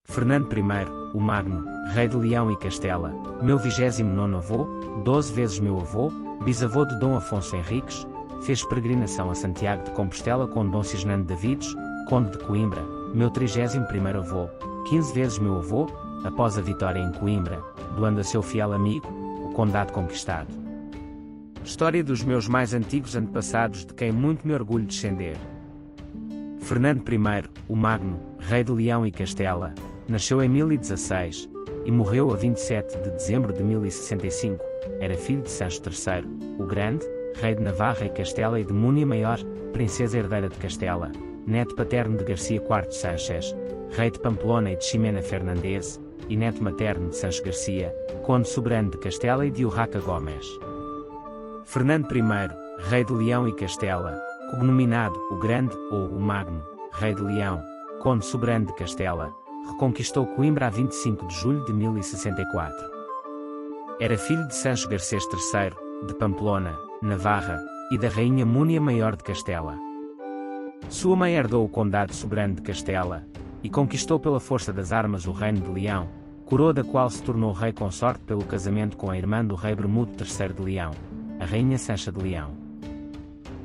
Fernando I, o Magno, rei de Leão e Castela, meu 29º avô, 12 vezes meu avô, bisavô de Dom Afonso Henriques, fez peregrinação a Santiago de Compostela com Dom Cisnando Davides, conde de Coimbra, meu 31º avô, 15 vezes meu avô, após a vitória em Coimbra, doando a seu fiel amigo, o condado conquistado. História dos meus mais antigos antepassados de quem muito me orgulho descender. Fernando I, o Magno, rei de Leão e Castela, nasceu em 1016 e morreu a 27 de dezembro de 1065. Era filho de Sancho III, o Grande, rei de Navarra e Castela, e de Múnia Maior, princesa herdeira de Castela, neto paterno de Garcia IV Sánchez, rei de Pamplona e de Ximena Fernandes, e neto materno de Sancho Garcia, conde soberano de Castela, e de Urraca Gomes. Fernando I, rei de Leão e Castela, cognominado o Grande ou o Magno, rei de Leão, conde soberano de Castela, reconquistou Coimbra a 25 de julho de 1064. Era filho de Sancho Garcês III, de Pamplona, Navarra, e da rainha Múnia Maior de Castela. Sua mãe herdou o condado soberano de Castela, e conquistou pela força das armas o reino de Leão, coroa da qual se tornou rei consorte pelo casamento com a irmã do rei Bermudo III de Leão, a rainha Sancha de Leão.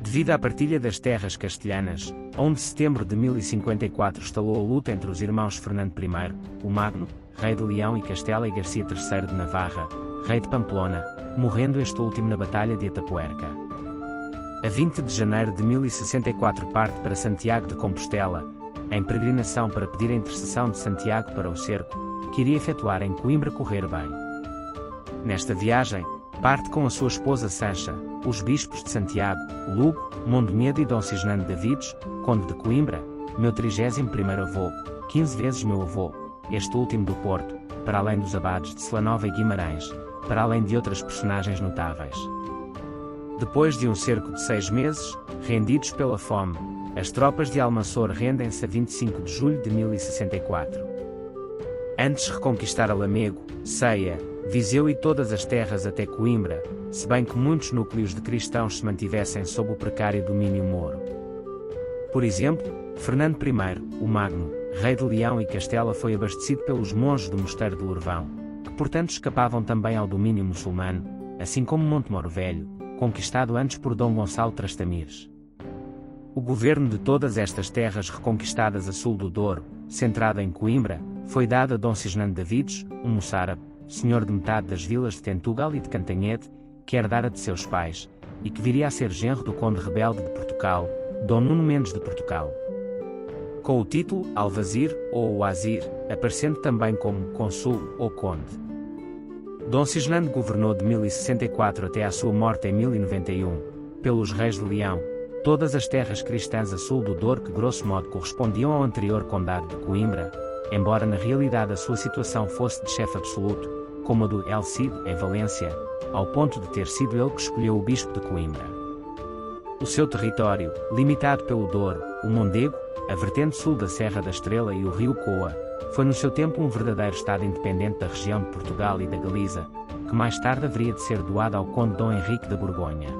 Devido à partilha das terras castelhanas, a 1 de setembro de 1054 estalou a luta entre os irmãos Fernando I, o Magno, rei de Leão e Castela, e Garcia III de Navarra, rei de Pamplona, morrendo este último na Batalha de Atapuerca. A 20 de janeiro de 1064 parte para Santiago de Compostela, em peregrinação para pedir a intercessão de Santiago para o cerco, que iria efetuar em Coimbra correr bem. Nesta viagem, parte com a sua esposa Sancha, os bispos de Santiago, Lugo, Mondomedo e Dom Cisnando Davides, conde de Coimbra, meu 31º avô, 15 vezes meu avô, este último do Porto, para além dos abades de Celanova e Guimarães, para além de outras personagens notáveis. Depois de um cerco de 6 meses, rendidos pela fome, as tropas de Almanzor rendem-se a 25 de julho de 1064. Antes reconquistar Lamego, Ceia, Viseu e todas as terras até Coimbra, se bem que muitos núcleos de cristãos se mantivessem sob o precário domínio moro. Por exemplo, Fernando I, o Magno, rei de Leão e Castela, foi abastecido pelos monges do Mosteiro de Lourvão, que portanto escapavam também ao domínio muçulmano, assim como Montemoro Velho, conquistado antes por Dom Gonçalo Trastamires. O governo de todas estas terras reconquistadas a sul do Douro, centrado em Coimbra, foi dado a Dom Cisnando Davides, um moçárabe, senhor de metade das vilas de Tentugal e de Cantanhede, que herdara de seus pais, e que viria a ser genro do conde rebelde de Portugal, Dom Nuno Mendes de Portugal. Com o título Alvazir ou Oazir, aparecendo também como Consul ou Conde. Dom Cisnando governou de 1064 até à sua morte em 1091, pelos reis de Leão, todas as terras cristãs a sul do Douro, que grosso modo correspondiam ao anterior condado de Coimbra, embora na realidade a sua situação fosse de chefe absoluto, como a do El Cid em Valência, ao ponto de ter sido ele que escolheu o bispo de Coimbra. O seu território, limitado pelo Douro, o Mondego, a vertente sul da Serra da Estrela e o rio Coa, foi no seu tempo um verdadeiro estado independente da região de Portugal e da Galiza, que mais tarde haveria de ser doado ao conde Dom Henrique da Borgonha.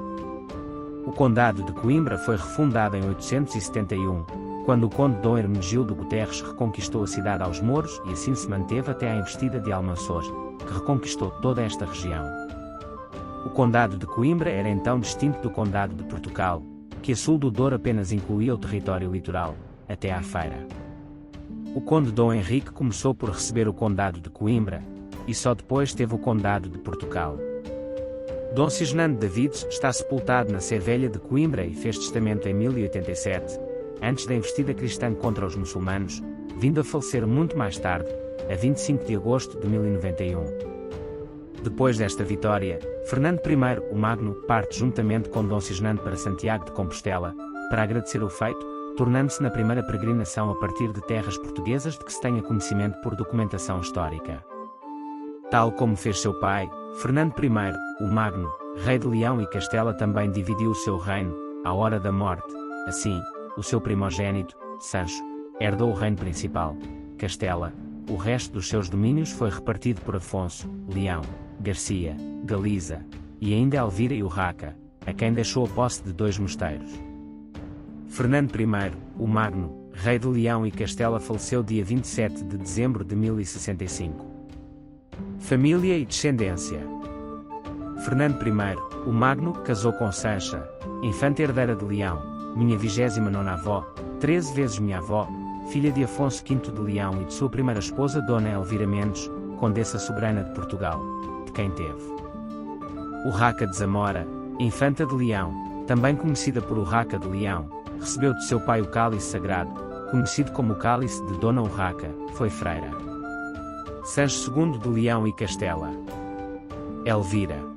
O condado de Coimbra foi refundado em 871, quando o conde Dom Hermenegildo Guterres reconquistou a cidade aos mouros, e assim se manteve até à investida de Almanzor, que reconquistou toda esta região. O condado de Coimbra era então distinto do condado de Portugal, que a sul do Douro apenas incluía o território litoral, até à Feira. O conde Dom Henrique começou por receber o condado de Coimbra, e só depois teve o condado de Portugal. Dom Cisnando Davides está sepultado na Sé Velha de Coimbra e fez testamento em 1087, antes da investida cristã contra os muçulmanos, vindo a falecer muito mais tarde, a 25 de agosto de 1091. Depois desta vitória, Fernando I, o Magno, parte juntamente com Dom Cisnando para Santiago de Compostela, para agradecer o feito, tornando-se na primeira peregrinação a partir de terras portuguesas de que se tenha conhecimento por documentação histórica. Tal como fez seu pai, Fernando I, o Magno, rei de Leão e Castela, também dividiu o seu reino, à hora da morte. Assim, o seu primogênito, Sancho, herdou o reino principal, Castela. O resto dos seus domínios foi repartido por Afonso, Leão, Garcia, Galiza, e ainda Elvira e Urraca, a quem deixou a posse de 2 mosteiros. Fernando I, o Magno, rei de Leão e Castela, faleceu dia 27 de dezembro de 1065. Família e descendência. Fernando I, o Magno, casou com Sancha, infanta herdeira de Leão, minha 29ª avó, 13 vezes minha avó, filha de Afonso V de Leão e de sua primeira esposa Dona Elvira Mendes, Condessa Soberana de Portugal, de quem teve. Urraca de Zamora, infanta de Leão, também conhecida por Urraca de Leão, recebeu de seu pai o cálice sagrado, conhecido como o cálice de Dona Urraca, foi freira. Sancho II de Leão e Castela. Elvira.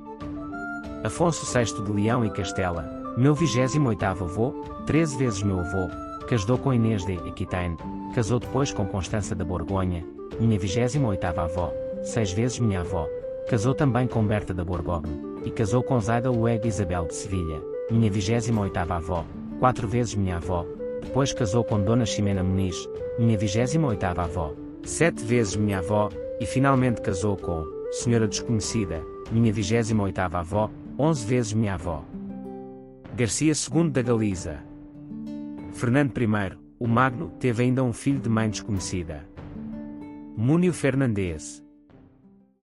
Afonso VI de Leão e Castela, meu 28º avô, 13 vezes meu avô, casou com Inês de Aquitaine, casou depois com Constança da Borgonha, minha 28ª avó, 6 vezes minha avó, casou também com Berta da Borgogne, e casou com Zaida Luega Isabel de Sevilha, minha 28ª avó, 4 vezes minha avó, depois casou com Dona Ximena Muniz, minha 28ª avó, 7 vezes minha avó, e finalmente casou com Senhora Desconhecida, minha 28ª avó, 11 vezes minha avó. Garcia II da Galiza. Fernando I, o Magno, teve ainda um filho de mãe desconhecida. Múnio Fernandes.